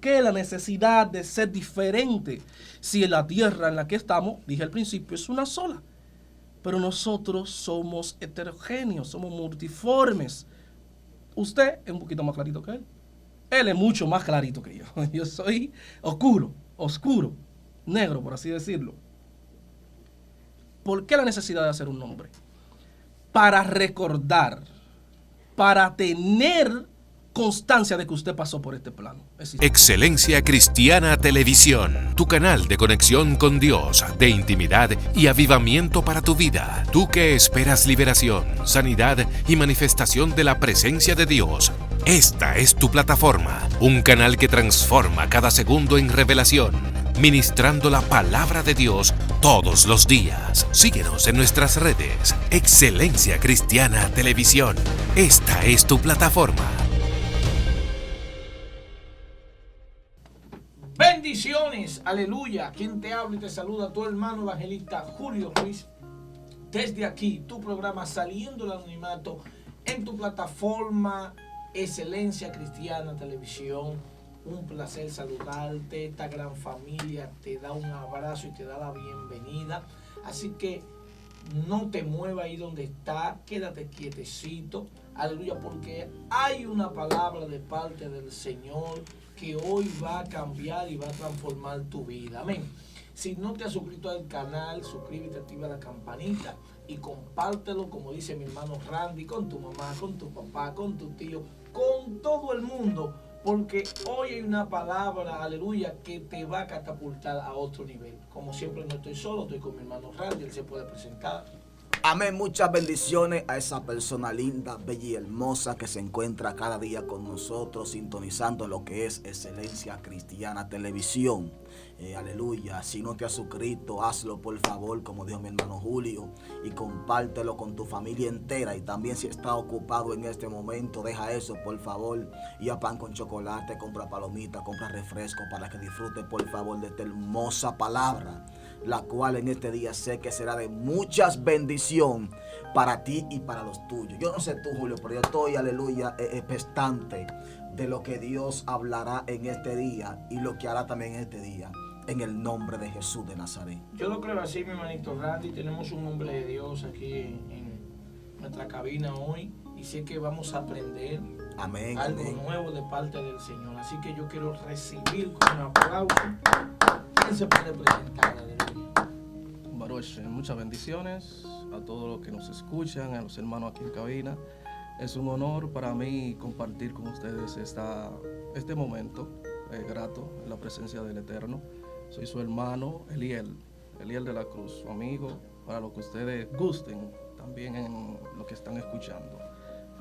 qué la necesidad de ser diferente si en la tierra en la que estamos, dije al principio, es una sola? Pero nosotros somos heterogéneos, somos multiformes. Usted es un poquito más clarito que él. Él es mucho más clarito que yo. Yo soy oscuro, negro, por así decirlo. ¿Por qué la necesidad de hacer un nombre? Para recordar, para tener constancia de que usted pasó por este plano. Excelencia Cristiana Televisión, tu canal de conexión con Dios, de intimidad y avivamiento para tu vida. Tú que esperas liberación, sanidad y manifestación de la presencia de Dios. Esta es tu plataforma, un canal que transforma cada segundo en revelación, ministrando la palabra de Dios todos los días. Síguenos en nuestras redes. Excelencia Cristiana Televisión. Esta es tu plataforma. Bendiciones, aleluya. Quien te habla y te saluda, tu hermano evangelista Julio Ruiz. Desde aquí, tu programa Saliendo del Anonimato, en tu plataforma Excelencia Cristiana Televisión. Un placer saludarte. Esta gran familia te da un abrazo y te da la bienvenida. Así que no te muevas ahí donde está, quédate quietecito, aleluya, porque hay una palabra de parte del Señor que hoy va a cambiar y va a transformar tu vida. Amén. Si no te has suscrito al canal, suscríbete, activa la campanita y compártelo, como dice mi hermano Randy, con tu mamá, con tu papá, con tu tío, con todo el mundo, porque hoy hay una palabra, aleluya, que te va a catapultar a otro nivel. Como siempre no estoy solo, estoy con mi hermano Randy, él se puede presentar. Amén, muchas bendiciones a esa persona linda, bella y hermosa que se encuentra cada día con nosotros, sintonizando lo que es Excelencia Cristiana Televisión. Aleluya, si no te has suscrito, hazlo por favor, como dijo mi hermano Julio, y compártelo con tu familia entera. Y también si estás ocupado en este momento, deja eso por favor, y a pan con chocolate, compra palomitas, compra refresco para que disfrutes por favor de esta hermosa palabra, la cual en este día sé que será de muchas bendición para ti y para los tuyos. Yo no sé tú, Julio, pero yo estoy, aleluya, expectante de lo que Dios hablará en este día y lo que hará también en este día, en el nombre de Jesús de Nazaret. Yo lo creo así, mi hermanito Randy. Tenemos un hombre de Dios aquí en nuestra cabina hoy y sé que vamos a aprender Amén, algo amén. nuevo de parte del Señor. Así que yo quiero recibir con un aplauso. ¿Quién se puede presentar? Aleluya. Baruch, muchas bendiciones a todos los que nos escuchan, a los hermanos aquí en cabina. Es un honor para mí compartir con ustedes este momento grato en la presencia del Eterno. Soy su hermano Eliel de la Cruz, su amigo, para lo que ustedes gusten, también en lo que están escuchando.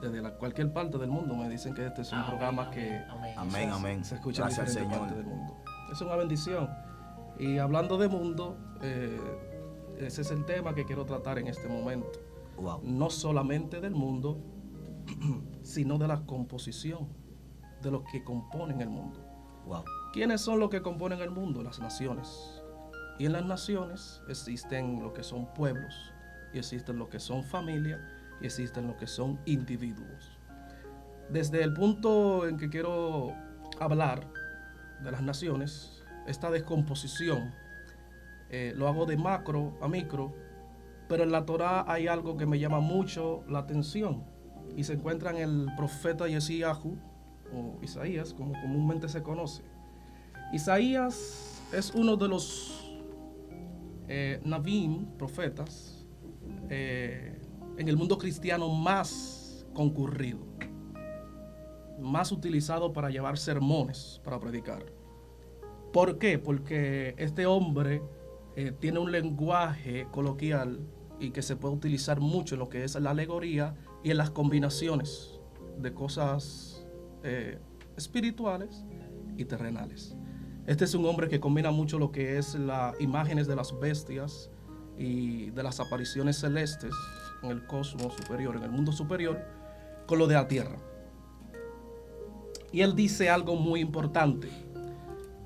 Desde cualquier parte del mundo me dicen que este es un programa que Amén. se escucha Gracias, en diferentes Señor. partes del mundo. Es una bendición. Y hablando de mundo, ese es el tema que quiero tratar en este momento. Wow. No solamente del mundo, sino de la composición, de los que componen el mundo. Wow. ¿Quiénes son los que componen el mundo? Las naciones. Y en las naciones existen lo que son pueblos, y existen lo que son familias, y existen lo que son individuos. Desde el punto en que quiero hablar de las naciones, esta descomposición lo hago de macro a micro, pero en la Torá hay algo que me llama mucho la atención y se encuentra en el profeta Yeshayahu, o Isaías, como comúnmente se conoce. Isaías es uno de los Navim, profetas, en el mundo cristiano más concurrido, más utilizado para llevar sermones, para predicar. ¿Por qué? Porque este hombre tiene un lenguaje coloquial y que se puede utilizar mucho en lo que es la alegoría y en las combinaciones de cosas espirituales y terrenales. Este es un hombre que combina mucho lo que es las imágenes de las bestias y de las apariciones celestes en el cosmos superior, en el mundo superior, con lo de la tierra. Y él dice algo muy importante.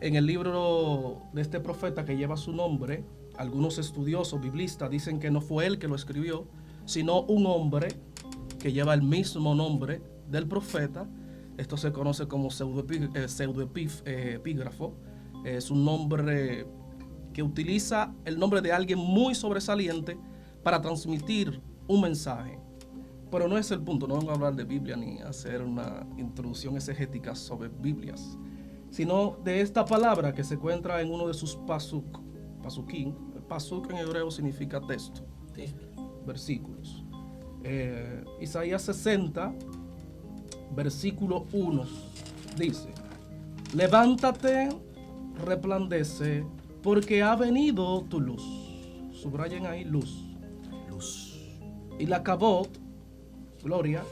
En el libro de este profeta que lleva su nombre, algunos estudiosos biblistas dicen que no fue él que lo escribió, sino un hombre que lleva el mismo nombre del profeta, Esto se conoce como pseudoepígrafo. Es un nombre que utiliza el nombre de alguien muy sobresaliente para transmitir un mensaje. Pero no es el punto, no vengo a hablar de Biblia ni a hacer una introducción exegética sobre Biblias, sino de esta palabra que se encuentra en uno de sus pasukim. El pasuk en hebreo significa texto, versículos. Isaías 60, versículo 1, dice: levántate, resplandece, porque ha venido tu luz. Subrayen ahí luz. Y la Kabot, gloria,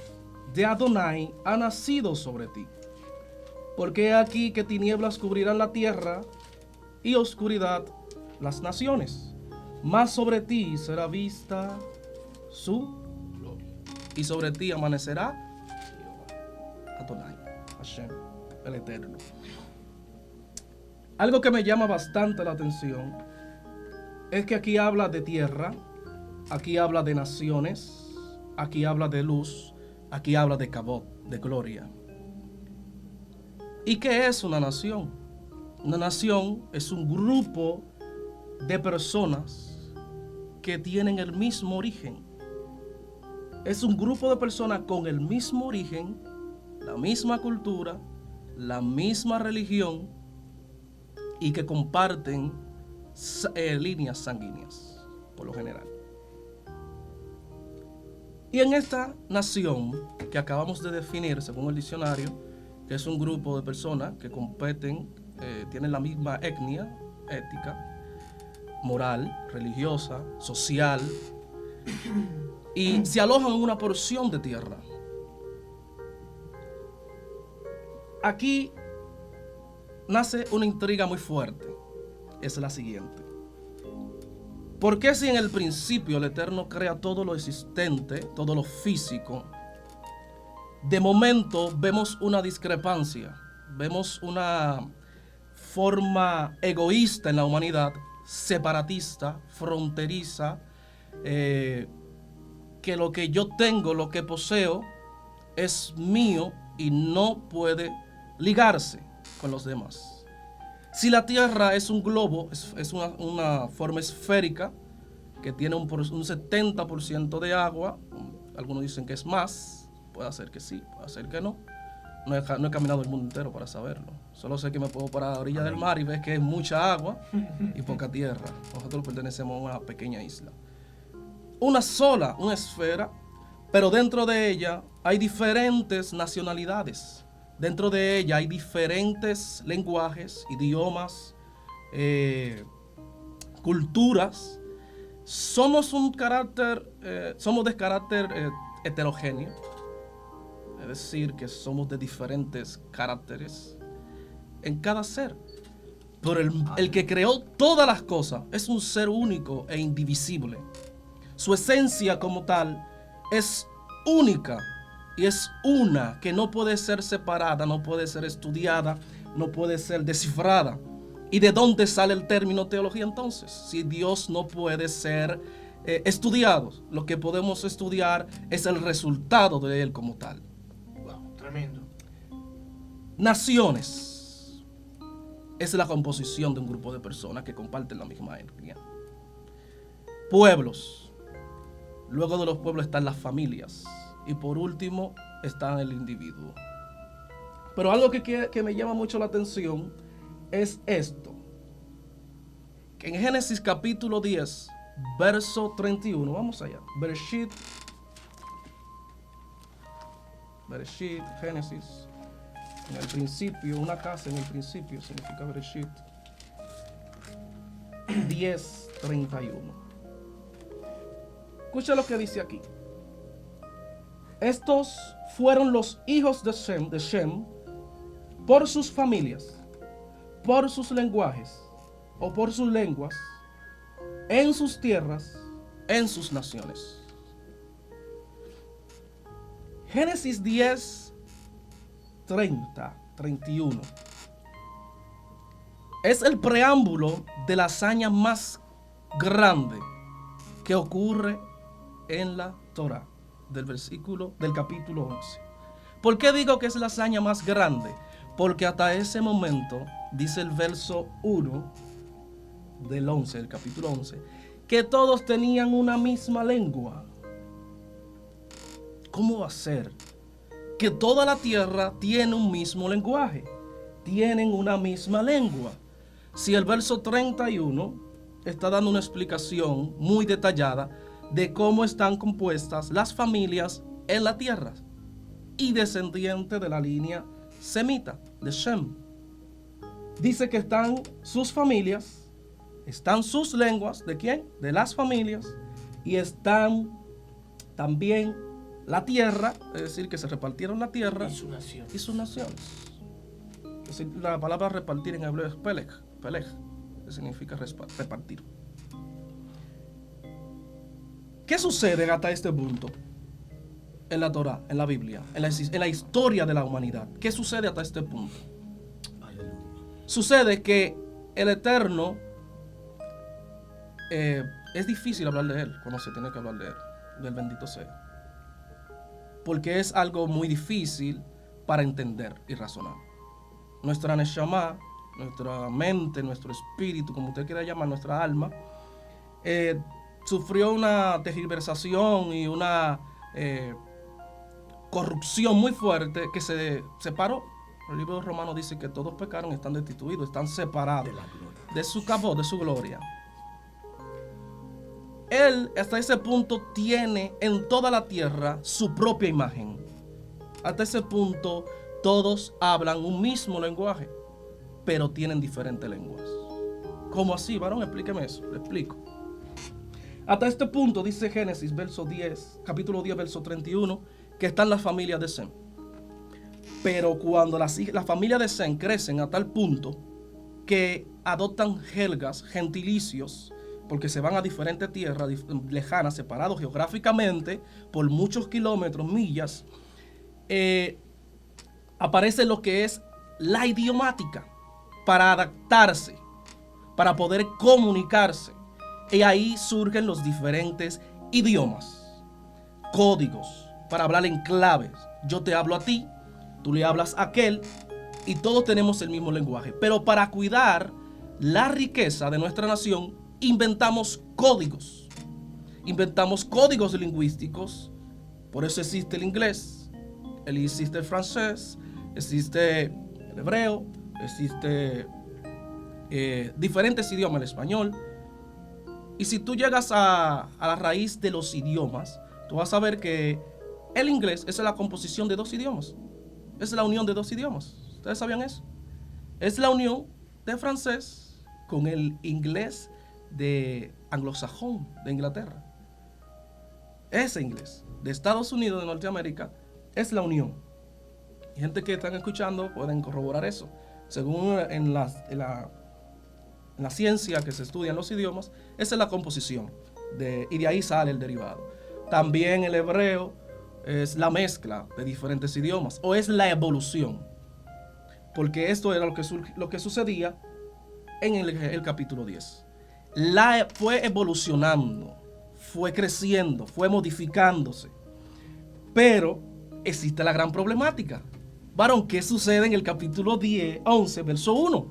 de Adonai ha nacido sobre ti. Porque he aquí que tinieblas cubrirán la tierra y oscuridad las naciones. Mas sobre ti será vista su gloria. Y sobre ti amanecerá Adonai, Hashem, el Eterno. Algo que me llama bastante la atención es que aquí habla de tierra, aquí habla de naciones, aquí habla de luz, aquí habla de Kabot, de gloria. ¿Y qué es una nación? Una nación es un grupo de personas que tienen el mismo origen. Es un grupo de personas con el mismo origen, la misma cultura, la misma religión y que comparten líneas sanguíneas, por lo general. Y en esta nación que acabamos de definir, según el diccionario, que es un grupo de personas que competen, tienen la misma etnia, ética, moral, religiosa, social, y se alojan en una porción de tierra. Aquí nace una intriga muy fuerte. Es la siguiente: ¿por qué si en el principio el Eterno crea todo lo existente, todo lo físico, de momento vemos una discrepancia, vemos una forma egoísta en la humanidad, separatista, fronteriza, que lo que yo tengo, lo que poseo, es mío y no puede ligarse con los demás? Si la Tierra es un globo, es una forma esférica que tiene un 70% de agua, algunos dicen que es más, puede ser que sí, puede ser que no. No he caminado el mundo entero para saberlo. Solo sé que me puedo parar a la orilla del mar y ves que es mucha agua y poca tierra. Nosotros pertenecemos a una pequeña isla. Una esfera, pero dentro de ella hay diferentes nacionalidades. Dentro de ella hay diferentes lenguajes, idiomas, culturas. Somos de carácter heterogéneo. Es decir, que somos de diferentes caracteres en cada ser. Pero el que creó todas las cosas es un ser único e indivisible. Su esencia como tal es única y es una que no puede ser separada, no puede ser estudiada, no puede ser descifrada. ¿Y de dónde sale el término teología entonces? Si Dios no puede ser estudiado, lo que podemos estudiar es el resultado de él como tal. Tremendo. Naciones es la composición de un grupo de personas que comparten la misma etnia. Pueblos. Luego de los pueblos están las familias. Y por último está el individuo. Pero algo que me llama mucho la atención es esto. Que en Génesis capítulo 10, verso 31. Vamos allá. Bereshit, Génesis, en el principio, una casa en el principio significa Bereshit. 10:31. Escucha lo que dice aquí. Estos fueron los hijos de Shem por sus familias, por sus lenguajes o por sus lenguas, en sus tierras, en sus naciones. Génesis 10, 31. Es el preámbulo de la hazaña más grande que ocurre en la Torah, del capítulo 11. ¿Por qué digo que es la hazaña más grande? Porque hasta ese momento, dice el verso 1 del 11, el capítulo 11, que todos tenían una misma lengua. ¿Cómo va a ser? Que toda la tierra tiene un mismo lenguaje, tienen una misma lengua. Si el verso 31 está dando una explicación muy detallada de cómo están compuestas las familias en la tierra y descendiente de la línea semita, de Shem. Dice que están sus familias, están sus lenguas, ¿de quién? De las familias, y están también la tierra, es decir, que se repartieron la tierra Y su nación. y sus naciones. Es decir, la palabra repartir en hebreo es peleg, que significa repartir. ¿Qué sucede hasta este punto en la Torah, en la Biblia, en la historia de la humanidad? ¿Qué sucede hasta este punto? Aleluya. Sucede que el Eterno, es difícil hablar de Él cuando se tiene que hablar de Él, del bendito sea. Porque es algo muy difícil para entender y razonar. Nuestra neshama, nuestra mente, nuestro espíritu, como usted quiera llamar, nuestra alma, sufrió una tergiversación y una corrupción muy fuerte que se separó. El libro de Romanos dice que todos pecaron, están destituidos, están separados de su cabot, de su gloria. Él hasta ese punto tiene en toda la tierra su propia imagen. Hasta ese punto todos hablan un mismo lenguaje, pero tienen diferentes lenguas. ¿Cómo así, varón? Explíqueme eso. Le explico. Hasta este punto dice Génesis, capítulo 10, verso 31, que están las familias de Sem. Pero cuando las familias de Sem crecen a tal punto que adoptan jergas, gentilicios, porque se van a diferentes tierras lejanas, separados geográficamente por muchos kilómetros, millas, aparece lo que es la idiomática para adaptarse, para poder comunicarse. Y ahí surgen los diferentes idiomas, códigos, para hablar en claves. Yo te hablo a ti, tú le hablas a aquel, y todos tenemos el mismo lenguaje. Pero para cuidar la riqueza de nuestra nación, inventamos códigos lingüísticos. Por eso existe el inglés, existe el francés, existe el hebreo, existe diferentes idiomas, el español. Y si tú llegas a la raíz de los idiomas, tú vas a ver que el inglés es la composición de dos idiomas, es la unión de dos idiomas. ¿Ustedes sabían eso? Es la unión de francés con el inglés de anglosajón de Inglaterra. Ese inglés de Estados Unidos de Norteamérica es la unión. Y gente que están escuchando pueden corroborar eso. Según en la ciencia que se estudian los idiomas, esa es la composición y de ahí sale el derivado. También el hebreo es la mezcla de diferentes idiomas, o es la evolución, porque esto era lo que sucedía en el capítulo 10. Fue evolucionando, fue creciendo, fue modificándose. Pero existe la gran problemática. Varón, ¿qué sucede en el capítulo 11, verso 1?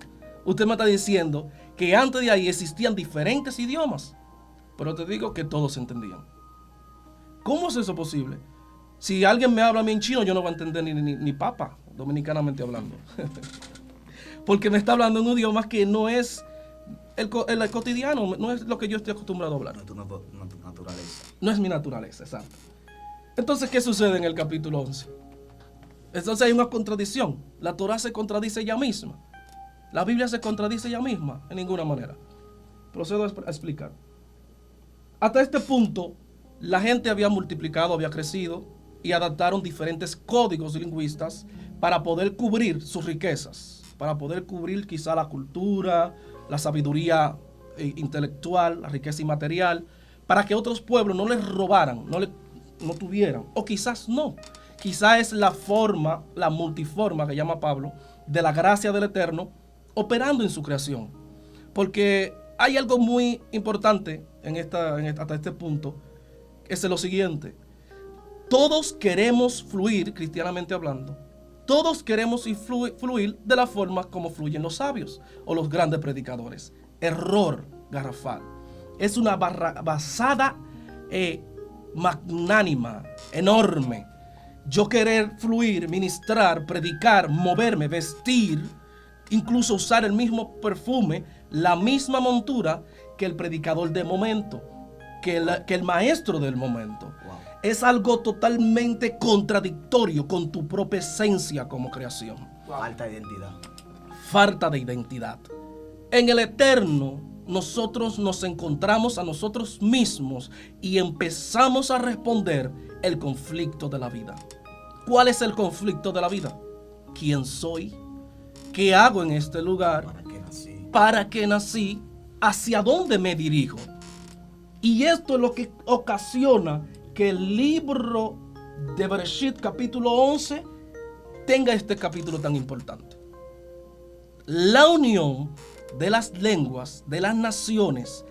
Usted me está diciendo que antes de ahí existían diferentes idiomas, pero te digo que todos se entendían. ¿Cómo es eso posible? Si alguien me habla a mí en chino, yo no voy a entender ni papa, dominicanamente hablando. Porque me está hablando en un idioma que no es el cotidiano, no es lo que yo estoy acostumbrado a hablar. No es tu naturaleza. No es mi naturaleza, exacto. Entonces, ¿qué sucede en el capítulo 11? Entonces hay una contradicción. La Torah se contradice ella misma. La Biblia se contradice ella misma, en ninguna manera. Procedo a explicar. Hasta este punto, la gente había multiplicado, había crecido y adaptaron diferentes códigos lingüistas para poder cubrir sus riquezas, para poder cubrir quizá la cultura, la sabiduría intelectual, la riqueza inmaterial, para que otros pueblos no les robaran, no tuvieran, o quizás no. Quizás es la forma, la multiforma que llama Pablo, de la gracia del Eterno operando en su creación. Porque hay algo muy importante hasta este punto, es lo siguiente. todos queremos fluir, cristianamente hablando, todos queremos fluir de la forma como fluyen los sabios o los grandes predicadores. Error garrafal. Es una basada magnánima, enorme. Yo querer fluir, ministrar, predicar, moverme, vestir, incluso usar el mismo perfume, la misma montura que el predicador del momento, que el maestro del momento. Wow. Es algo totalmente contradictorio con tu propia esencia como creación. Falta de identidad. Falta de identidad. En el eterno, nosotros nos encontramos a nosotros mismos y empezamos a responder el conflicto de la vida. ¿Cuál es el conflicto de la vida? ¿Quién soy? ¿Qué hago en este lugar? ¿Para qué nací? ¿Hacia dónde me dirijo? Y esto es lo que ocasiona que el libro de Bereshit, capítulo 11, tenga este capítulo tan importante. La unión de las lenguas, de las naciones,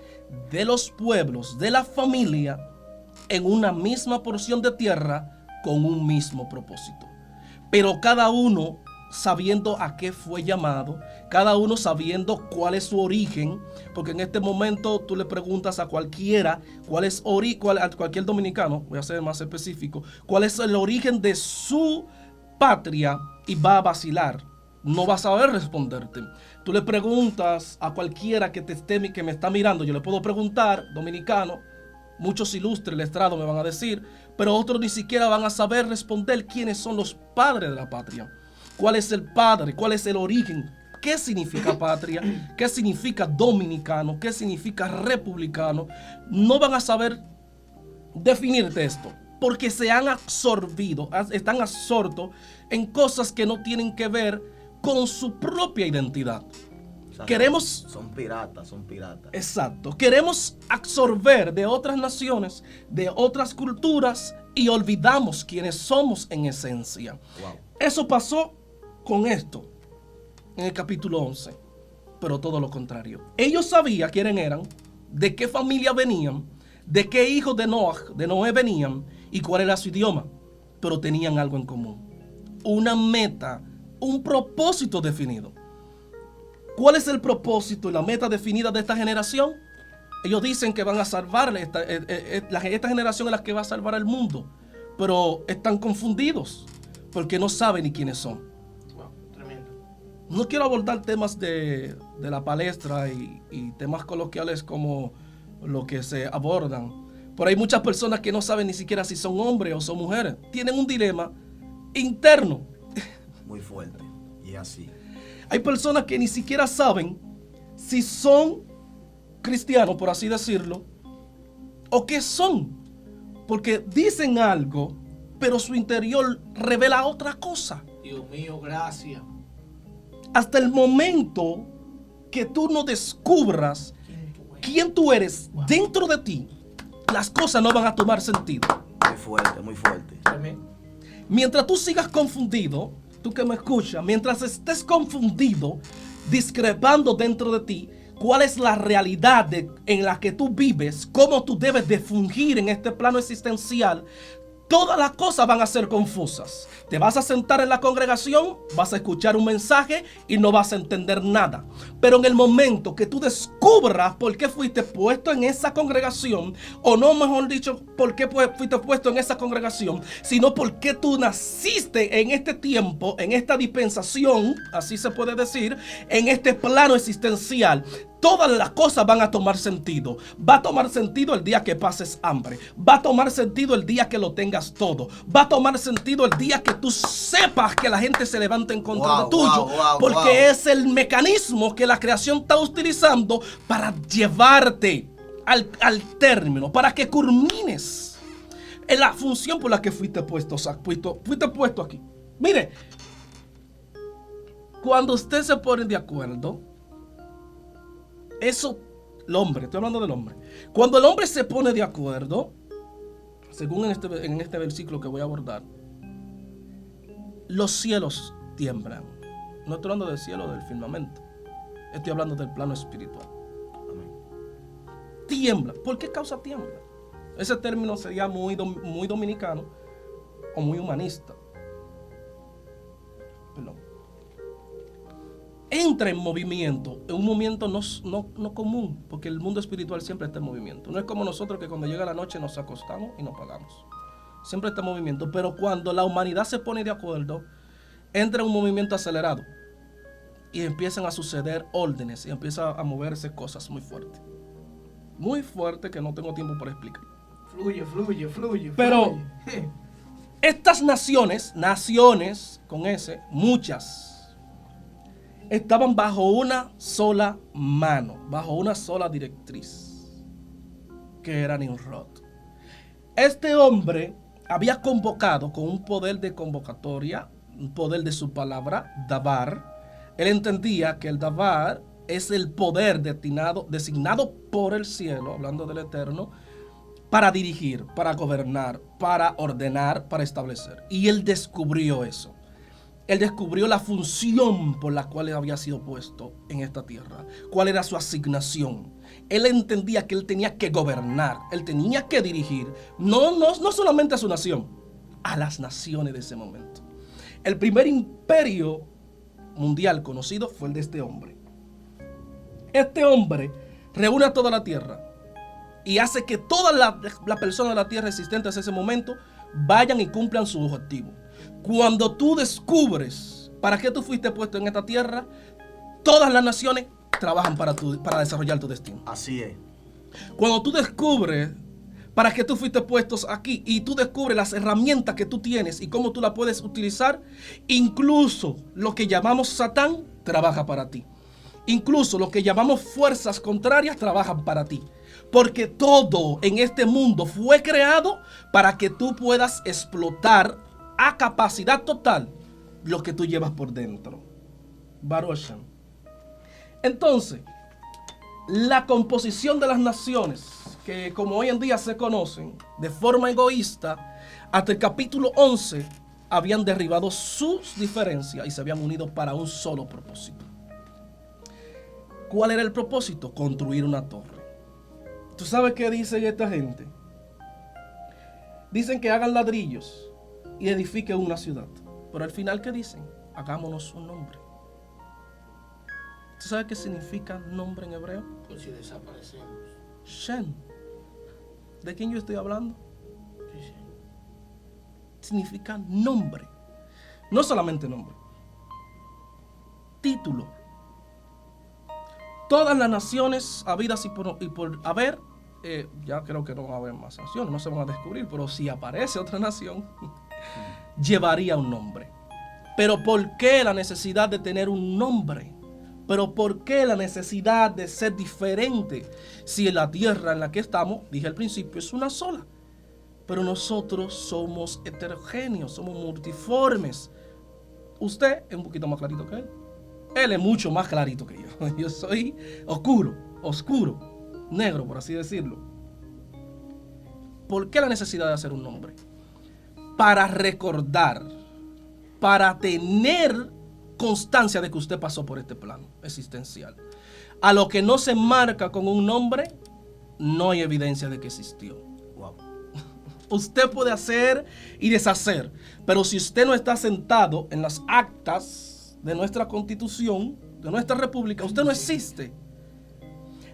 de los pueblos, de la familia, en una misma porción de tierra con un mismo propósito. Pero cada uno sabiendo a qué fue llamado, cada uno sabiendo cuál es su origen, porque en este momento tú le preguntas a cualquiera a cualquier dominicano, voy a ser más específico, cuál es el origen de su patria y va a vacilar. No va a saber responderte. Tú le preguntas a cualquiera que me está mirando, yo le puedo preguntar, dominicano, muchos ilustres, letrados me van a decir, pero otros ni siquiera van a saber responder quiénes son los padres de la patria. ¿Cuál es el padre? ¿Cuál es el origen? ¿Qué significa patria? ¿Qué significa dominicano? ¿Qué significa republicano? No van a saber definirte esto, porque se han absorbido, están absortos en cosas que no tienen que ver con su propia identidad. O sea, queremos... Son piratas. Exacto. Queremos absorber de otras naciones, de otras culturas y olvidamos quiénes somos en esencia. Wow. Eso pasó con esto en el capítulo 11, pero todo lo contrario. Ellos sabían quiénes eran, de qué familia venían, de qué hijos de Noé venían y cuál era su idioma, pero tenían algo en común, una meta, un propósito definido. ¿Cuál es el propósito y la meta definida de esta generación? Ellos dicen que van a salvar, esta generación es la que va a salvar al mundo, pero están confundidos porque no saben ni quiénes son. Wow, tremendo. No quiero abordar temas de la palestra y temas coloquiales como lo que se abordan, pero hay muchas personas que no saben ni siquiera si son hombres o son mujeres. Tienen un dilema interno. Muy fuerte, y así. Hay personas que ni siquiera saben si son cristianos, por así decirlo, o qué son, porque dicen algo, pero su interior revela otra cosa. Dios mío, gracias. Hasta el momento que tú no descubras quién tú eres dentro de ti, las cosas no van a tomar sentido. Muy fuerte, muy fuerte. Mientras tú sigas confundido, tú que me escuchas, mientras estés confundido, discrepando dentro de ti, cuál es la realidad en la que tú vives, cómo tú debes de fungir en este plano existencial, todas las cosas van a ser confusas. Te vas a sentar en la congregación, vas a escuchar un mensaje y no vas a entender nada. Pero en el momento que tú descubras por qué fuiste puesto en esa congregación, o no, mejor dicho, por qué fuiste puesto en esa congregación, sino por qué tú naciste en este tiempo, en esta dispensación, así se puede decir, en este plano existencial, todas las cosas van a tomar sentido. Va a tomar sentido el día que pases hambre. Va a tomar sentido el día que lo tengas todo. Va a tomar sentido el día que tú sepas que la gente se levanta en contra de tuyo. Porque es el mecanismo que la creación está utilizando para llevarte al término, para que culmines en la función por la que fuiste puesto. O sea, fuiste puesto aquí. Mire, cuando usted se pone de acuerdo, eso, el hombre, estoy hablando del hombre. Cuando el hombre se pone de acuerdo, según en este versículo que voy a abordar, los cielos tiemblan. No estoy hablando del cielo, del firmamento. Estoy hablando del plano espiritual. Tiembla. ¿Por qué causa tiembla? Ese término sería muy dominicano, o muy humanista. Perdón. Entra en movimiento, en un movimiento no común, porque el mundo espiritual siempre está en movimiento. No es como nosotros que cuando llega la noche nos acostamos y nos apagamos. Siempre está en movimiento, pero cuando la humanidad se pone de acuerdo, entra en un movimiento acelerado y empiezan a suceder órdenes y empiezan a moverse cosas muy fuertes. Muy fuertes que no tengo tiempo para explicar. Fluye. Pero estas naciones con S, muchas, estaban bajo una sola mano, bajo una sola directriz, que era Nimrod. Este hombre había convocado con un poder de convocatoria, un poder de su palabra, Dabar. Él entendía que el Dabar es el poder designado por el cielo, hablando del Eterno, para dirigir, para gobernar, para ordenar, para establecer. Y él descubrió eso. Él descubrió la función por la cual él había sido puesto en esta tierra. Cuál era su asignación. Él entendía que él tenía que gobernar. Él tenía que dirigir. No solamente a su nación, a las naciones de ese momento. El primer imperio mundial conocido fue el de este hombre. Este hombre reúne a toda la tierra y hace que todas las personas de la tierra existentes en ese momento vayan y cumplan su objetivo. Cuando tú descubres para qué tú fuiste puesto en esta tierra, todas las naciones trabajan para desarrollar tu destino. Así es. Cuando tú descubres para qué tú fuiste puesto aquí y tú descubres las herramientas que tú tienes y cómo tú las puedes utilizar, incluso lo que llamamos Satán trabaja para ti. Incluso lo que llamamos fuerzas contrarias trabajan para ti. Porque todo en este mundo fue creado para que tú puedas explotar a capacidad total lo que tú llevas por dentro. Baruch Hashem. Entonces, la composición de las naciones, que como hoy en día se conocen de forma egoísta, hasta el capítulo 11 habían derribado sus diferencias y se habían unido para un solo propósito. ¿Cuál era el propósito? Construir una torre. ¿Tú sabes qué dice esta gente? Dicen que hagan ladrillos y edifiquen una ciudad. Pero al final, ¿qué dicen? Hagámonos un nombre. ¿Tú sabes qué significa nombre en hebreo? Pues si desaparecemos. Shem. ¿De quién yo estoy hablando? Sí. Significa nombre. No solamente nombre. Título. Todas las naciones habidas y por haber, ya creo que no va a haber más naciones, no se van a descubrir, pero si aparece otra nación, llevaría un nombre. Pero ¿por qué la necesidad de tener un nombre? Pero ¿por qué la necesidad de ser diferente? Si en la tierra en la que estamos, dije al principio, es una sola. Pero nosotros somos heterogéneos, somos multiformes. Usted es un poquito más clarito que él. Él es mucho más clarito que yo. Yo soy oscuro, negro, por así decirlo. ¿Por qué la necesidad de hacer un nombre? Para recordar, para tener constancia de que usted pasó por este plano existencial. A lo que no se marca con un nombre, no hay evidencia de que existió. Wow. Usted puede hacer y deshacer, pero si usted no está sentado en las actas de nuestra constitución, de nuestra república, usted no existe.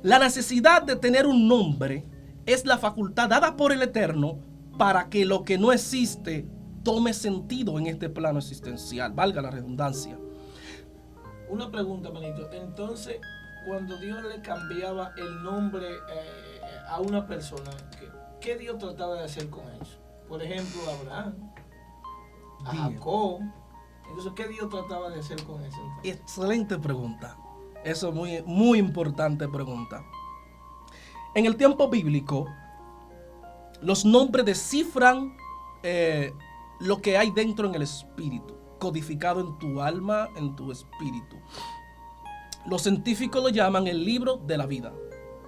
La necesidad de tener un nombre es la facultad dada por el Eterno para que lo que no existe tome sentido en este plano existencial, valga la redundancia. Una pregunta, manito. Entonces, cuando Dios le cambiaba el nombre a una persona, ¿qué Dios trataba de hacer con eso? Por ejemplo, a Abraham, a Jacob. Entonces, ¿qué Dios trataba de hacer con eso? Excelente pregunta. Eso es muy, muy importante pregunta. En el tiempo bíblico, los nombres descifran lo que hay dentro en el espíritu, codificado en tu alma, en tu espíritu. Los científicos lo llaman el libro de la vida,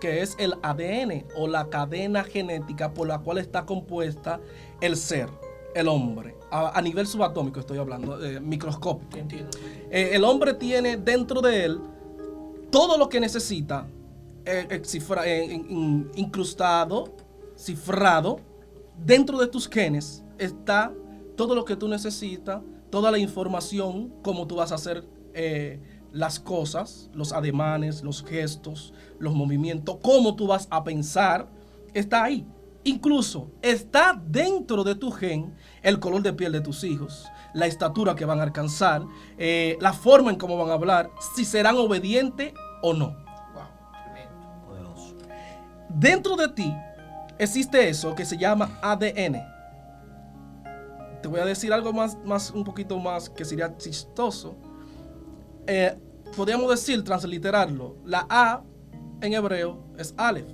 que es el ADN o la cadena genética por la cual está compuesta el ser, el hombre. A nivel subatómico estoy hablando, microscópico. Entiendo. El hombre tiene dentro de él todo lo que necesita, incrustado, cifrado. Dentro de tus genes está todo lo que tú necesitas, toda la información, cómo tú vas a hacer las cosas, los ademanes, los gestos, los movimientos, cómo tú vas a pensar, está ahí. Incluso está dentro de tu gen el color de piel de tus hijos, la estatura que van a alcanzar, la forma en cómo van a hablar, si serán obedientes o no. Poderoso. Dentro de ti existe eso que se llama ADN. Te voy a decir algo un poquito más que sería chistoso. Podríamos decir, transliterarlo. La A en hebreo es Aleph.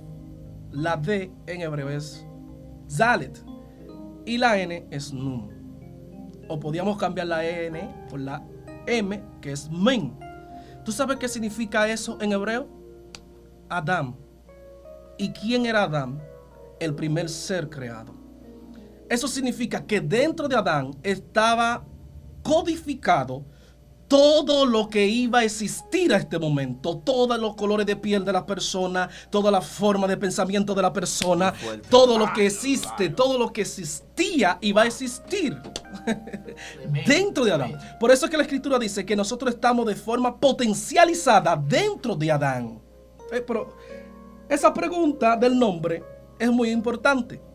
La D en hebreo es Zalet. Y la N es Nun. O podríamos cambiar la N por la M, que es Men. ¿Tú sabes qué significa eso en hebreo? Adán. ¿Y quién era Adán? El primer ser creado. Eso significa que dentro de Adán estaba codificado todo lo que iba a existir a este momento, todos los colores de piel de la persona, toda la forma de pensamiento de la persona, todo lo que existe, todo lo que existía iba a existir dentro de Adán. Por eso es que la Escritura dice que nosotros estamos de forma potencializada dentro de Adán. Pero esa pregunta del nombre es muy importante.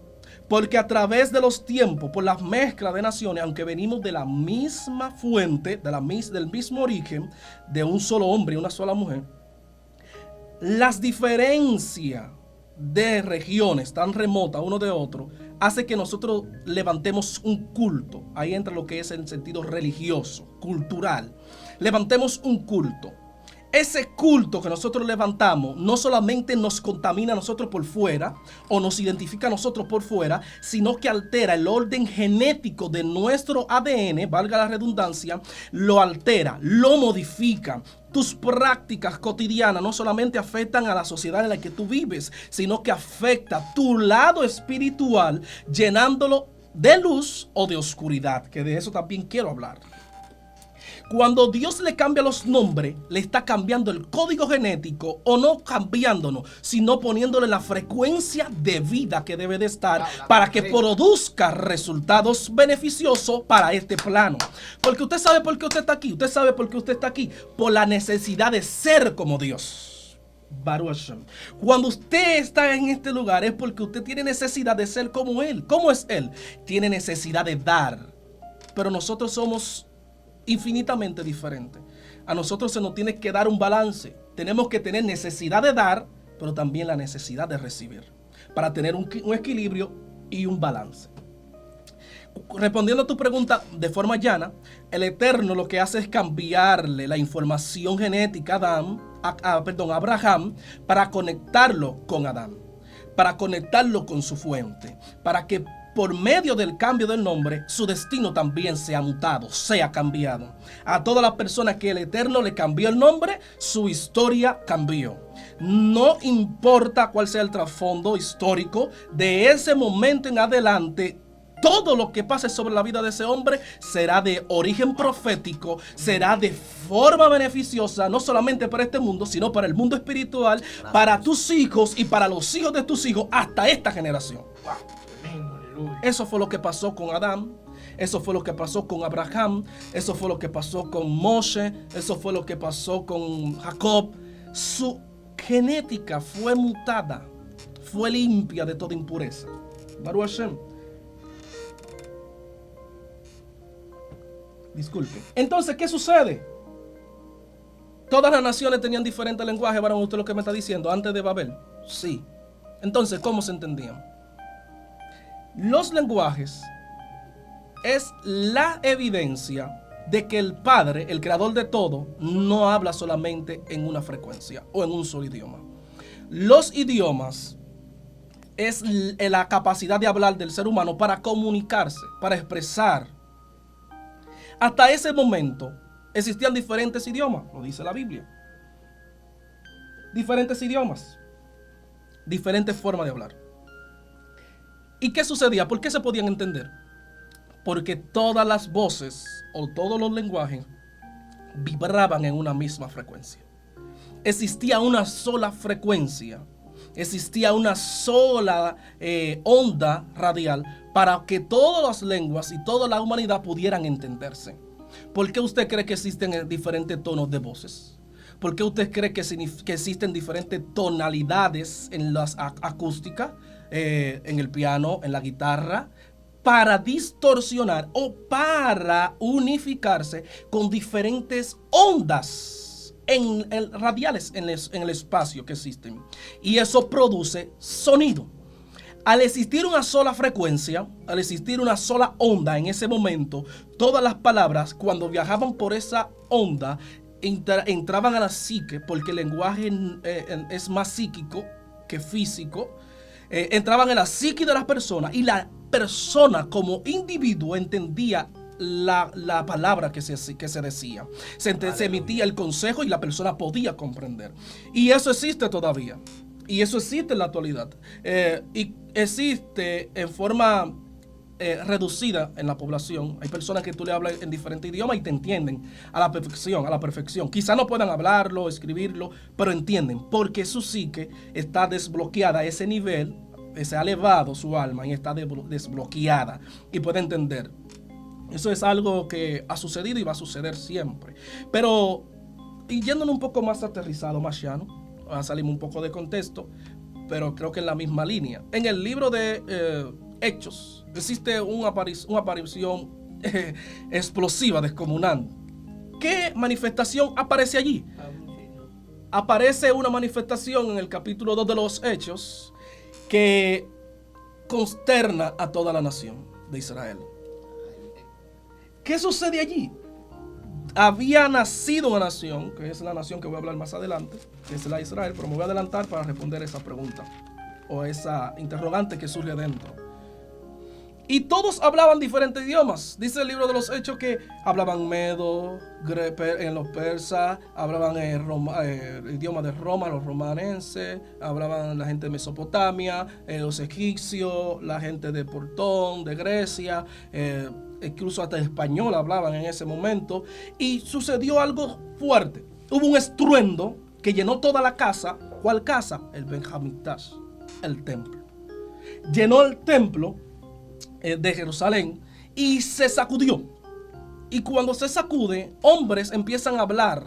Porque a través de los tiempos, por la mezcla de naciones, aunque venimos de la misma fuente, del mismo origen, de un solo hombre y una sola mujer, las diferencias de regiones tan remotas uno de otro hace que nosotros levantemos un culto. Ahí entra lo que es el sentido religioso, cultural. Levantemos un culto. Ese culto que nosotros levantamos no solamente nos contamina a nosotros por fuera o nos identifica a nosotros por fuera, sino que altera el orden genético de nuestro ADN, valga la redundancia, lo altera, lo modifica. Tus prácticas cotidianas no solamente afectan a la sociedad en la que tú vives, sino que afecta tu lado espiritual, llenándolo de luz o de oscuridad, que de eso también quiero hablar. Cuando Dios le cambia los nombres, le está cambiando el código genético, o no cambiándonos, sino poniéndole la frecuencia de vida que debe de estar para que produzca resultados beneficiosos para este plano. Porque usted sabe por qué usted está aquí. Usted sabe por qué usted está aquí. Por la necesidad de ser como Dios. Baruch Hashem. Cuando usted está en este lugar es porque usted tiene necesidad de ser como Él. ¿Cómo es Él? Tiene necesidad de dar. Pero nosotros somos infinitamente diferente. A nosotros se nos tiene que dar un balance. Tenemos que tener necesidad de dar, pero también la necesidad de recibir, para tener un equilibrio y un balance. Respondiendo a tu pregunta de forma llana, el Eterno lo que hace es cambiarle la información genética a Abraham para conectarlo con Adán, para conectarlo con su fuente, para que por medio del cambio del nombre, su destino también sea mutado, sea cambiado. A todas las personas que el Eterno le cambió el nombre, su historia cambió. No importa cuál sea el trasfondo histórico, de ese momento en adelante, todo lo que pase sobre la vida de ese hombre será de origen profético, será de forma beneficiosa, no solamente para este mundo, sino para el mundo espiritual, para tus hijos y para los hijos de tus hijos, hasta esta generación. Eso fue lo que pasó con Adán, eso fue lo que pasó con Abraham, eso fue lo que pasó con Moshe, eso fue lo que pasó con Jacob. Su genética fue mutada, fue limpia de toda impureza. Baruch Hashem. Disculpe. Entonces, ¿qué sucede? Todas las naciones tenían diferentes lenguajes, varón, usted lo que me está diciendo, antes de Babel. Sí. Entonces, ¿cómo se entendían? Los lenguajes es la evidencia de que el Padre, el creador de todo, no habla solamente en una frecuencia o en un solo idioma. Los idiomas es la capacidad de hablar del ser humano para comunicarse, para expresar. Hasta ese momento existían diferentes idiomas, lo dice la Biblia. Diferentes idiomas, diferentes formas de hablar. ¿Y qué sucedía? ¿Por qué se podían entender? Porque todas las voces o todos los lenguajes vibraban en una misma frecuencia. Existía una sola frecuencia existía una sola onda radial para que todas las lenguas y toda la humanidad pudieran entenderse. ¿Por qué usted cree que existen diferentes tonos de voces? ¿Por qué usted cree que existen diferentes tonalidades en las acústicas, en el piano, en la guitarra? Para distorsionar o para unificarse con diferentes ondas radiales en el espacio que existen. Y eso produce sonido. Al existir una sola frecuencia, al existir una sola onda en ese momento, todas las palabras, cuando viajaban por esa onda, entraban a la psique, porque el lenguaje es más psíquico que físico. Entraban en la psique de las personas, y la persona como individuo entendía la palabra que se decía. Se emitía el consejo y la persona podía comprender. Y eso existe todavía. Y eso existe en la actualidad. Y existe en forma reducida en la población. Hay personas que tú le hablas en diferentes idiomas y te entienden a la perfección. Quizá no puedan hablarlo, escribirlo, pero entienden, porque su psique está desbloqueada a ese nivel, se ha elevado su alma y está desbloqueada y puede entender. Eso es algo que ha sucedido y va a suceder siempre. Pero, y yéndonos un poco más aterrizado, más llano, salimos un poco de contexto, pero creo que en la misma línea. En el libro de Hechos existe una aparición explosiva, descomunal. ¿Qué manifestación aparece allí? Aparece una manifestación en el capítulo 2 de los Hechos que consterna a toda la nación de Israel. ¿Qué sucede allí? Había nacido una nación, que es la nación que voy a hablar más adelante, que es la de Israel, pero me voy a adelantar para responder esa pregunta o esa interrogante que surge adentro. Y todos hablaban diferentes idiomas. Dice el libro de los Hechos que hablaban medo, en los persas, hablaban el idioma de Roma, los romanenses, hablaban la gente de Mesopotamia, los egipcios, la gente de Portón, de Grecia, incluso hasta español hablaban en ese momento. Y sucedió algo fuerte. Hubo un estruendo que llenó toda la casa. ¿Cuál casa? El Benjamitash, el templo. Llenó el templo de Jerusalén y se sacudió. Y cuando se sacude, hombres empiezan a hablar.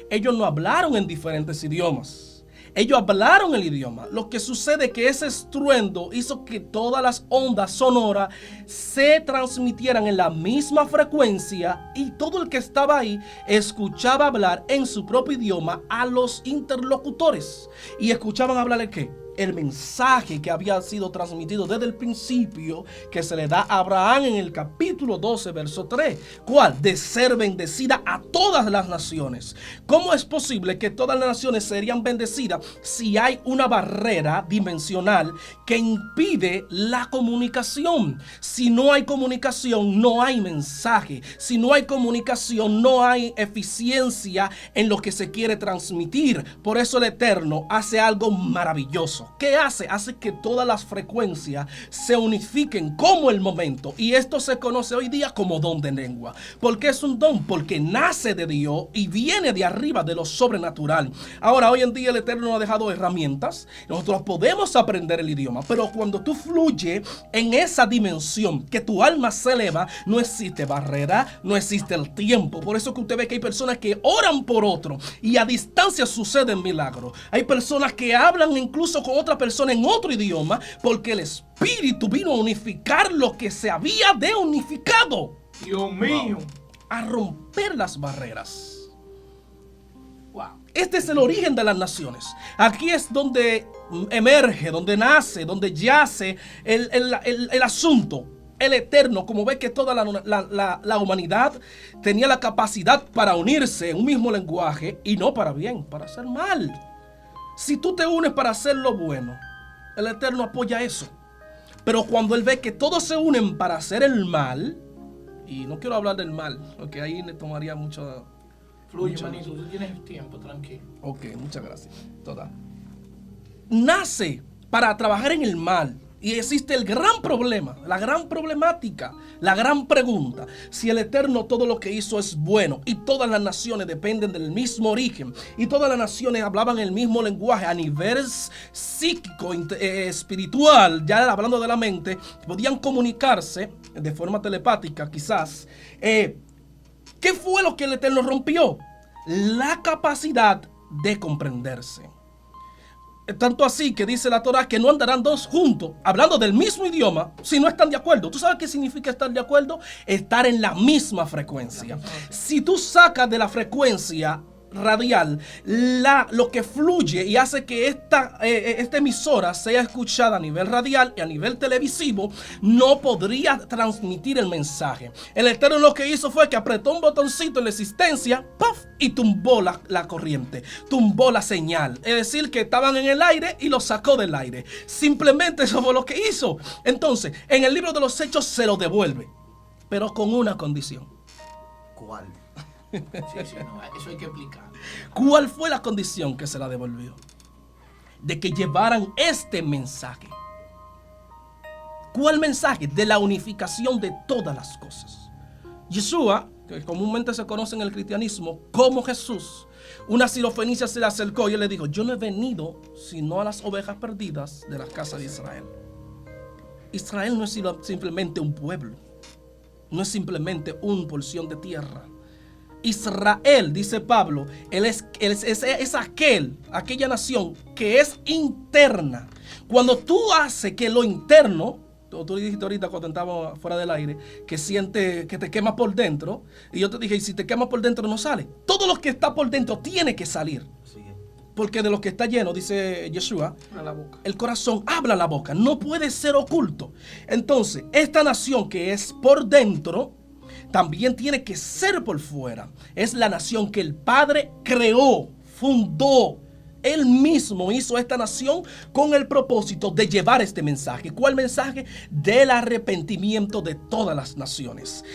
Ellos no hablaron en diferentes idiomas. Ellos hablaron el idioma. Lo que sucede es que ese estruendo hizo que todas las ondas sonoras se transmitieran en la misma frecuencia y todo el que estaba ahí escuchaba hablar en su propio idioma a los interlocutores. ¿Y escuchaban hablar de qué? El mensaje que había sido transmitido desde el principio, que se le da a Abraham en el capítulo 12, verso 3. ¿Cuál? De ser bendecida a todas las naciones. ¿Cómo es posible que todas las naciones serían bendecidas si hay una barrera dimensional que impide la comunicación? Si no hay comunicación, no hay mensaje. Si no hay comunicación, no hay eficiencia en lo que se quiere transmitir. Por eso el Eterno hace algo maravilloso. ¿Qué hace? Hace que todas las frecuencias se unifiquen como el momento. Y esto se conoce hoy día como don de lengua. ¿Por qué es un don? Porque nace de Dios y viene de arriba, de lo sobrenatural. Ahora, hoy en día el Eterno nos ha dejado herramientas. Nosotros podemos aprender el idioma. Pero cuando tú fluyes en esa dimensión, que tu alma se eleva, no existe barrera, no existe el tiempo. Por eso que usted ve que hay personas que oran por otro y a distancia suceden milagros. Hay personas que hablan incluso con otra persona en otro idioma, porque el Espíritu vino a unificar lo que se había deunificado. Dios mío. A romper las barreras. Wow. Este es el origen de las naciones. Aquí es donde emerge, donde nace, donde yace el asunto. El Eterno, como ve que toda la humanidad tenía la capacidad para unirse en un mismo lenguaje, y no para bien, para hacer mal. Si tú te unes para hacer lo bueno, el Eterno apoya eso. Pero cuando Él ve que todos se unen para hacer el mal, y no quiero hablar del mal, porque ahí le tomaría mucho... Fluye, manito, tú tienes tiempo, tranquilo. Ok, muchas gracias. Nace para trabajar en el mal. Y existe el gran problema, la gran problemática, la gran pregunta. Si el Eterno todo lo que hizo es bueno y todas las naciones dependen del mismo origen y todas las naciones hablaban el mismo lenguaje a nivel psíquico, espiritual, ya hablando de la mente, podían comunicarse de forma telepática quizás. ¿Qué fue lo que el Eterno rompió? La capacidad de comprenderse. Tanto así que dice la Torah que no andarán dos juntos hablando del mismo idioma si no están de acuerdo. ¿Tú sabes qué significa estar de acuerdo? Estar en la misma frecuencia. Si tú sacas de la frecuencia radial lo que fluye y hace que esta emisora sea escuchada a nivel radial y a nivel televisivo, no podría transmitir el mensaje. El Eterno lo que hizo fue que apretó un botoncito en la existencia, ¡puff!, y tumbó la corriente, tumbó la señal. Es decir, que estaban en el aire y lo sacó del aire. Simplemente eso fue lo que hizo. Entonces, en el libro de los Hechos se lo devuelve, pero con una condición. ¿Cuál? Sí, no, eso hay que explicar. ¿Cuál fue la condición que se la devolvió? De que llevaran este mensaje. ¿Cuál mensaje? De la unificación de todas las cosas. Yeshua, que comúnmente se conoce en el cristianismo como Jesús, una sirofenicia se le acercó y él le dijo: yo no he venido sino a las ovejas perdidas de la casa de Israel. Israel no es simplemente un pueblo, no es simplemente una porción de tierra. Israel, dice Pablo, él es aquella nación que es interna. Cuando tú haces que lo interno, tú dijiste ahorita cuando estábamos fuera del aire, que siente que te quema por dentro, y yo te dije, y si te quema por dentro no sale. Todo lo que está por dentro tiene que salir. Porque de lo que está lleno, dice Yeshua, el corazón habla la boca, no puede ser oculto. Entonces, esta nación que es por dentro, también tiene que ser por fuera. Es la nación que el Padre creó, fundó. Él mismo hizo esta nación con el propósito de llevar este mensaje. ¿Cuál mensaje? Del arrepentimiento de todas las naciones.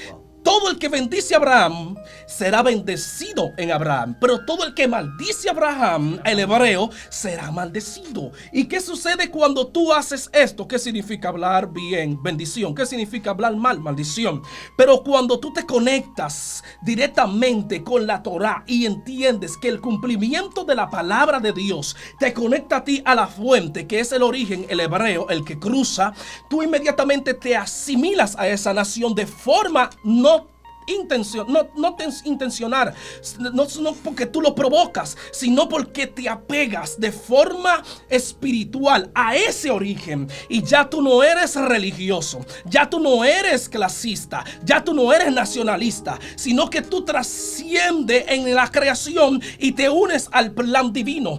Todo el que bendice a Abraham será bendecido en Abraham, pero todo el que maldice a Abraham, el hebreo, será maldecido. ¿Y qué sucede cuando tú haces esto? ¿Qué significa hablar bien? Bendición. ¿Qué significa hablar mal? Maldición. Pero cuando tú te conectas directamente con la Torah y entiendes que el cumplimiento de la palabra de Dios te conecta a ti a la fuente, que es el origen, el hebreo, el que cruza, tú inmediatamente te asimilas a esa nación de forma no intencionar, no porque tú lo provocas, sino porque te apegas de forma espiritual a ese origen. Y ya tú no eres religioso, ya tú no eres clasista, ya tú no eres nacionalista, sino que tú trasciendes en la creación y te unes al plan divino.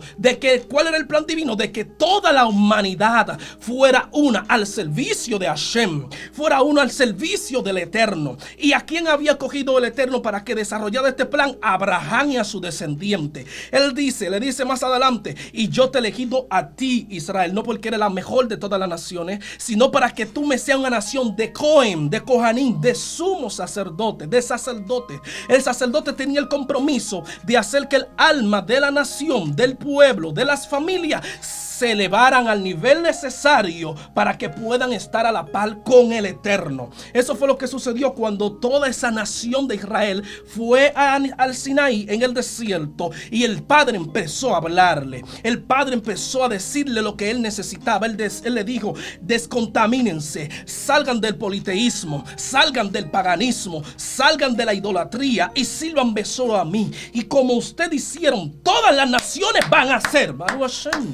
¿Cuál era el plan divino? De que toda la humanidad fuera una al servicio de Hashem, fuera una al servicio del Eterno. ¿Y a quién había cogido el Eterno para que desarrollara este plan? A Abraham y a su descendiente. Él le dice más adelante: y yo te he elegido a ti, Israel, no porque eres la mejor de todas las naciones, sino para que tú me seas una nación de Cohen, de Kohanim, de sumo sacerdote, de sacerdote. El sacerdote tenía el compromiso de hacer que el alma de la nación, del pueblo, de las familias, se elevaran al nivel necesario para que puedan estar a la par con el Eterno. Eso fue lo que sucedió cuando toda esa nación de Israel fue al Sinaí, en el desierto, y el Padre empezó a hablarle. El Padre empezó a decirle lo que él necesitaba. Él le dijo: descontamínense, salgan del politeísmo, salgan del paganismo, salgan de la idolatría y sirvan solo a mí. Y como ustedes hicieron, todas las naciones van a hacer. Baruch Hashem.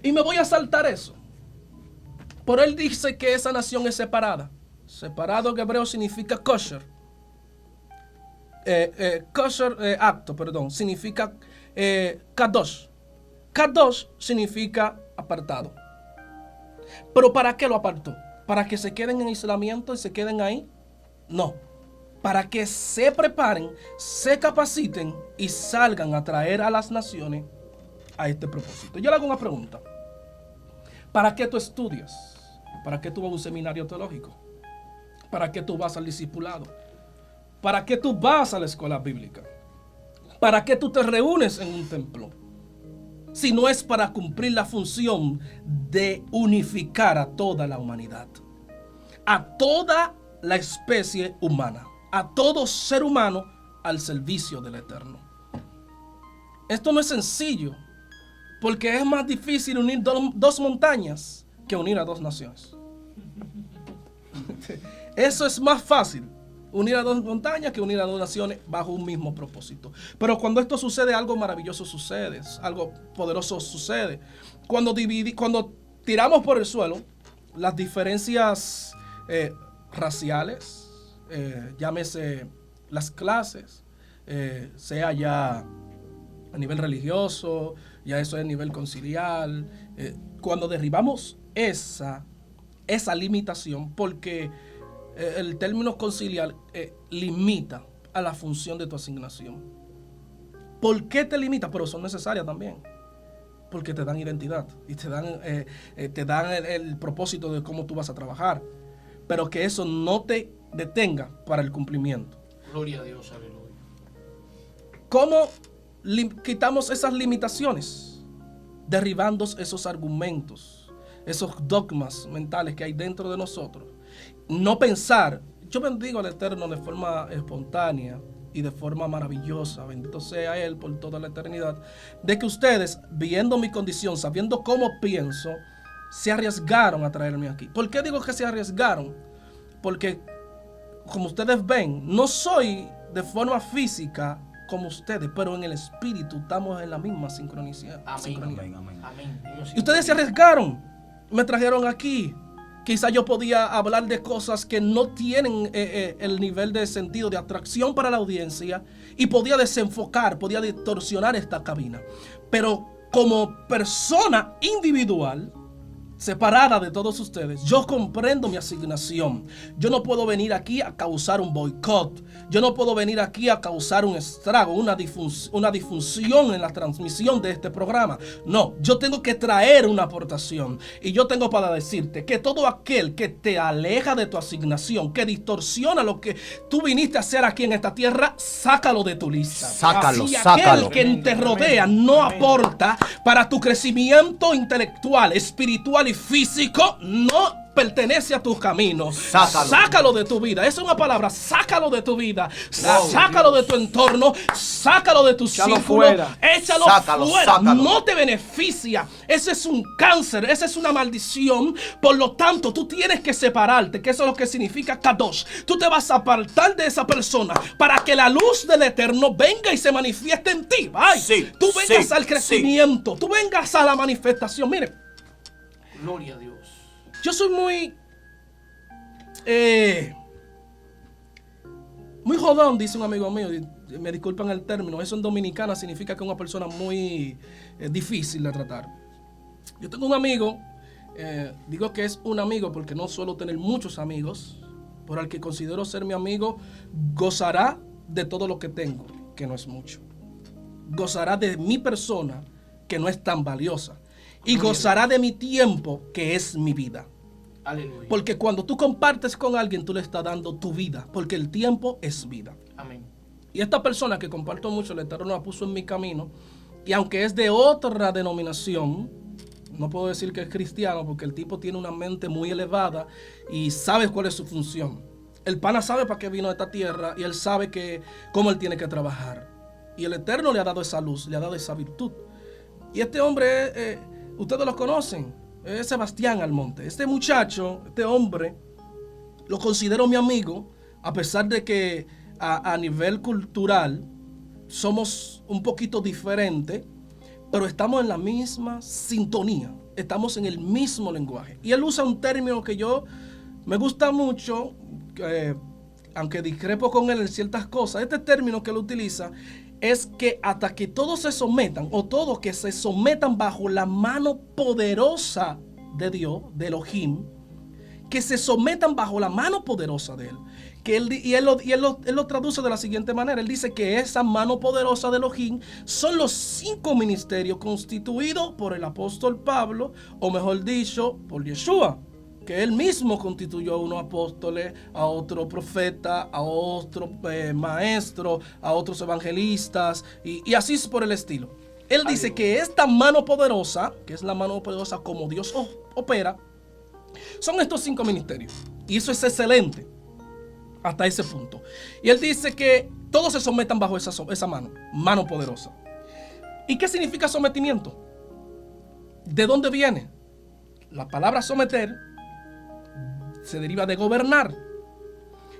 Y me voy a saltar eso. Por él dice que esa nación es separada. Separado en hebreo significa kosher. Significa kadosh. Kadosh significa apartado. ¿Pero para qué lo apartó? ¿Para que se queden en aislamiento y se queden ahí? No. Para que se preparen, se capaciten y salgan a traer a las naciones a este propósito. Yo le hago una pregunta. ¿Para qué tú estudias? ¿Para qué tú vas a un seminario teológico? ¿Para qué tú vas al discipulado? ¿Para qué tú vas a la escuela bíblica? ¿Para qué tú te reúnes en un templo? sino es para cumplir la función de unificar a toda la humanidad, a toda la especie humana, a todo ser humano al servicio del Eterno. Esto no es sencillo, porque es más difícil unir dos montañas que unir a dos naciones. Eso es más fácil, unir a dos montañas que unir a dos naciones bajo un mismo propósito. Pero cuando esto sucede, algo maravilloso sucede, algo poderoso sucede. Cuando tiramos por el suelo las diferencias raciales, llámese las clases, sea ya a nivel religioso, ya eso es a nivel conciliar, cuando derribamos esa limitación, porque el término conciliar limita a la función de tu asignación. ¿Por qué te limita? Pero son necesarias también, porque te dan identidad y te dan el propósito de cómo tú vas a trabajar, pero que eso no te detenga para el cumplimiento. Gloria a Dios, aleluya. ¿Cómo quitamos esas limitaciones? Derribando esos argumentos, esos dogmas mentales que hay dentro de nosotros. No pensar, yo bendigo al Eterno de forma espontánea y de forma maravillosa, bendito sea Él por toda la eternidad, de que ustedes, viendo mi condición, sabiendo cómo pienso, se arriesgaron a traerme aquí. ¿Por qué digo que se arriesgaron? Porque, como ustedes ven, no soy de forma física como ustedes, pero en el espíritu estamos en la misma sincronía. Amén. Y ustedes se arriesgaron, me trajeron aquí. Quizá yo podía hablar de cosas que no tienen el nivel de sentido, de atracción para la audiencia, y podía desenfocar, podía distorsionar esta cabina. Pero como persona individual, separada de todos ustedes, yo comprendo mi asignación. Yo no puedo venir aquí a causar un boicot. Yo no puedo venir aquí a causar un estrago, una disfunción en la transmisión de este programa. No, yo tengo que traer una aportación. Y yo tengo para decirte que todo aquel que te aleja de tu asignación, que distorsiona lo que tú viniste a hacer aquí en esta tierra, sácalo de tu lista. Sácalo, si sácalo. aquel que te rodea no aporta para tu crecimiento intelectual, espiritual y físico, no pertenece a tus caminos. Sácalo de tu vida. Esa es una palabra. Sácalo de tu vida. Sácalo de tu entorno. Sácalo de tu círculo. Échalo fuera. No te beneficia. Ese es un cáncer. Esa es una maldición. Por lo tanto, tú tienes que separarte, que eso es lo que significa kadosh. Tú te vas a apartar de esa persona para que la luz del Eterno venga y se manifieste en ti. Tú vengas al crecimiento. Tú vengas a la manifestación. Mire. Gloria a Dios. Yo soy muy jodón, dice un amigo mío, me disculpan el término, eso en dominicana significa que es una persona muy difícil de tratar. Yo tengo un amigo, digo que es un amigo porque no suelo tener muchos amigos, por el que considero ser mi amigo, gozará de todo lo que tengo, que no es mucho. Gozará de mi persona, que no es tan valiosa. Y gozará de mi tiempo, que es mi vida. Aleluya. Porque cuando tú compartes con alguien, tú le estás dando tu vida, porque el tiempo es vida. Amén. Y esta persona que comparto mucho, el Eterno la puso en mi camino, y aunque es de otra denominación, no puedo decir que es cristiano, porque el tipo tiene una mente muy elevada y sabe cuál es su función. El pana sabe para qué vino a esta tierra, y él sabe cómo él tiene que trabajar. Y el Eterno le ha dado esa luz, le ha dado esa virtud. Y este hombre, ustedes lo conocen, es Sebastián Almonte. Este muchacho, este hombre, lo considero mi amigo, a pesar de que a nivel cultural somos un poquito diferentes, pero estamos en la misma sintonía, estamos en el mismo lenguaje. Y él usa un término que me gusta mucho, aunque discrepo con él en ciertas cosas. Este término que él utiliza es que hasta que todos se sometan, o todos que se sometan bajo la mano poderosa de Dios, de Elohim, que se sometan bajo la mano poderosa de él. Él lo traduce de la siguiente manera. Él dice que esa mano poderosa de Elohim son los 5 ministerios constituidos por el apóstol Pablo, o mejor dicho, por Yeshua, que él mismo constituyó a unos apóstoles, a otro profeta, a otro maestro, a otros evangelistas, y así por el estilo. Él dice que esta mano poderosa, que es la mano poderosa como Dios opera, son estos 5 ministerios. Y eso es excelente hasta ese punto. Y él dice que todos se sometan bajo esa mano poderosa. ¿Y qué significa sometimiento? ¿De dónde viene? La palabra someter se deriva de gobernar.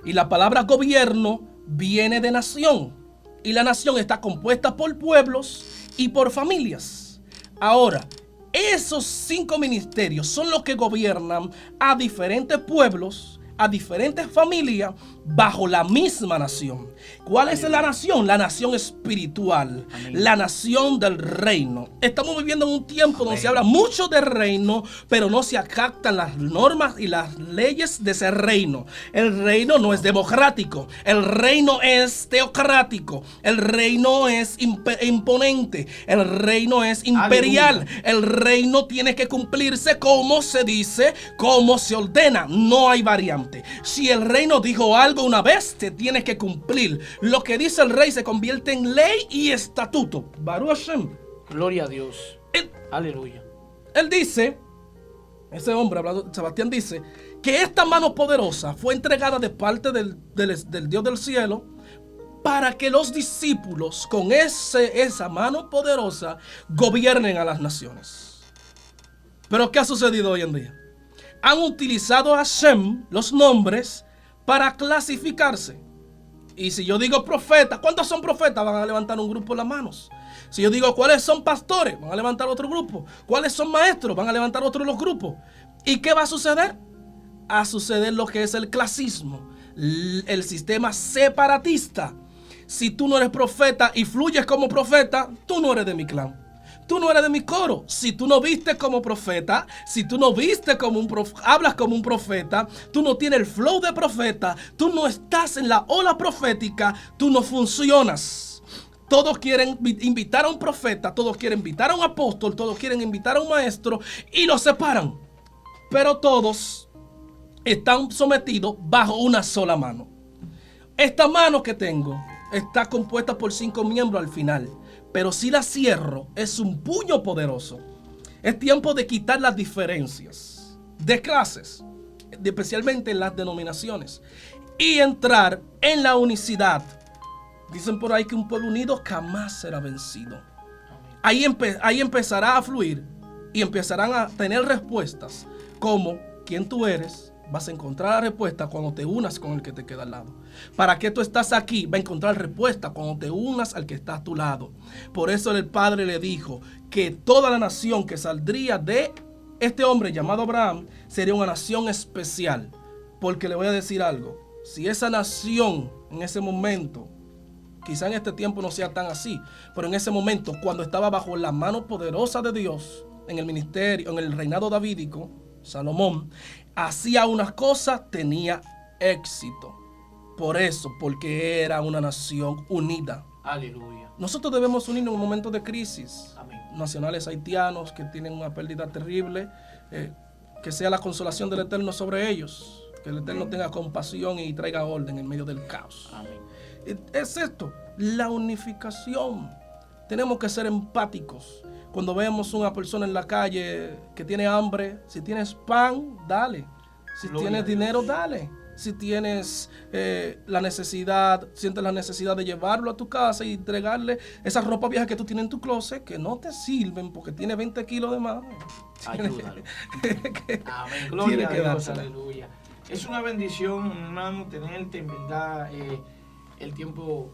Y la palabra gobierno viene de nación. Y la nación está compuesta por pueblos y por familias. Ahora, esos 5 ministerios son los que gobiernan a diferentes pueblos, a diferentes familias, bajo la misma nación. ¿Cuál es la nación? La nación espiritual. Amén. La nación del reino. Estamos viviendo en un tiempo donde se habla mucho de reino, pero no se acatan las normas y las leyes de ese reino. El reino no es democrático. El reino es teocrático. El reino es imponente. El reino es imperial. Aleluya. El reino tiene que cumplirse como se dice, como se ordena. No hay variante. Si el reino dijo algo una vez, se tiene que cumplir. Lo que dice el rey se convierte en ley y estatuto. Baruch Hashem. Gloria a Dios. Aleluya. Él dice, ese hombre hablando, Sebastián dice, que esta mano poderosa fue entregada de parte del Dios del cielo para que los discípulos con esa mano poderosa gobiernen a las naciones. Pero ¿qué ha sucedido hoy en día? Han utilizado a Hashem, los nombres, para clasificarse. Y si yo digo profeta, ¿cuántos son profetas? Van a levantar un grupo las manos. Si yo digo cuáles son pastores, van a levantar otro grupo. ¿Cuáles son maestros? Van a levantar otros los grupos. ¿Y qué va a suceder? A suceder lo que es el clasismo, el sistema separatista. Si tú no eres profeta y fluyes como profeta, tú no eres de mi clan. Tú no eres de mi coro. Si tú no vistes como profeta, si tú no vistes como hablas como un profeta, tú no tienes el flow de profeta, tú no estás en la ola profética, tú no funcionas. Todos quieren invitar a un profeta, todos quieren invitar a un apóstol, todos quieren invitar a un maestro y los separan. Pero todos están sometidos bajo una sola mano. Esta mano que tengo está compuesta por 5 miembros al final. Pero si la cierro, es un puño poderoso. Es tiempo de quitar las diferencias de clases, especialmente en las denominaciones, y entrar en la unicidad. Dicen por ahí que un pueblo unido jamás será vencido. Ahí empezará a fluir y empezarán a tener respuestas como quién tú eres. Vas a encontrar la respuesta cuando te unas con el que te queda al lado. ¿Para qué tú estás aquí? Va a encontrar respuesta cuando te unas al que está a tu lado. Por eso el Padre le dijo que toda la nación que saldría de este hombre llamado Abraham sería una nación especial. Porque le voy a decir algo. Si esa nación en ese momento, quizá en este tiempo no sea tan así, pero en ese momento cuando estaba bajo la mano poderosa de Dios, en el ministerio, en el reinado davídico, Salomón, hacía unas cosas, tenía éxito. Por eso, porque era una nación unida. Aleluya. Nosotros debemos unirnos en un momento de crisis. Amén. Nacionales haitianos que tienen una pérdida terrible, que sea la consolación del Eterno sobre ellos. Que el Eterno tenga compasión y traiga orden en medio del caos. Amén. Es esto, la unificación. Tenemos que ser empáticos. Cuando vemos una persona en la calle que tiene hambre, si tienes pan, dale. Si tienes dinero, dale. Si tienes la necesidad, sientes la necesidad de llevarlo a tu casa y entregarle esa ropa vieja que tú tienes en tu closet, que no te sirven porque tiene 20 kilos de más. Ayúdalo. Amén. Gloria a Dios. Aleluya. Es una bendición, hermano, tenerte. En verdad, el tiempo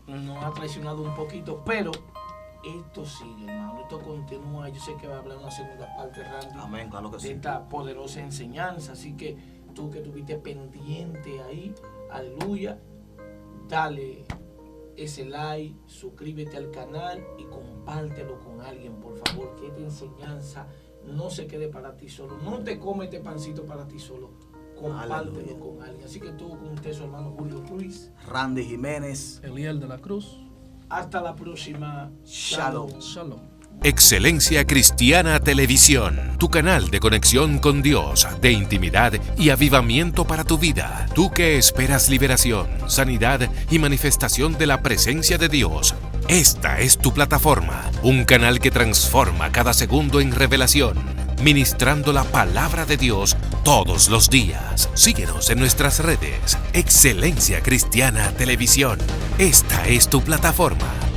nos ha traicionado un poquito, pero esto sigue, hermano, esto continúa. Yo sé que va a hablar una segunda parte, Randy. Amén, claro que sí. De esta poderosa enseñanza. Así que tú que estuviste pendiente ahí, aleluya, dale ese like, suscríbete al canal y compártelo con alguien, por favor, que esta enseñanza no se quede para ti solo. No te comes este pancito para ti solo. Compártelo con alguien. Así que tú con usted, su hermano Julio Ruiz, Randy Jiménez, Eliel de la Cruz. hasta la próxima. Shalom. Shalom. Excelencia Cristiana Televisión, tu canal de conexión con Dios, de intimidad y avivamiento para tu vida. Tú que esperas liberación, sanidad y manifestación de la presencia de Dios. Esta es tu plataforma, un canal que transforma cada segundo en revelación, ministrando la palabra de Dios todos los días. Síguenos en nuestras redes. Excelencia Cristiana Televisión. Esta es tu plataforma.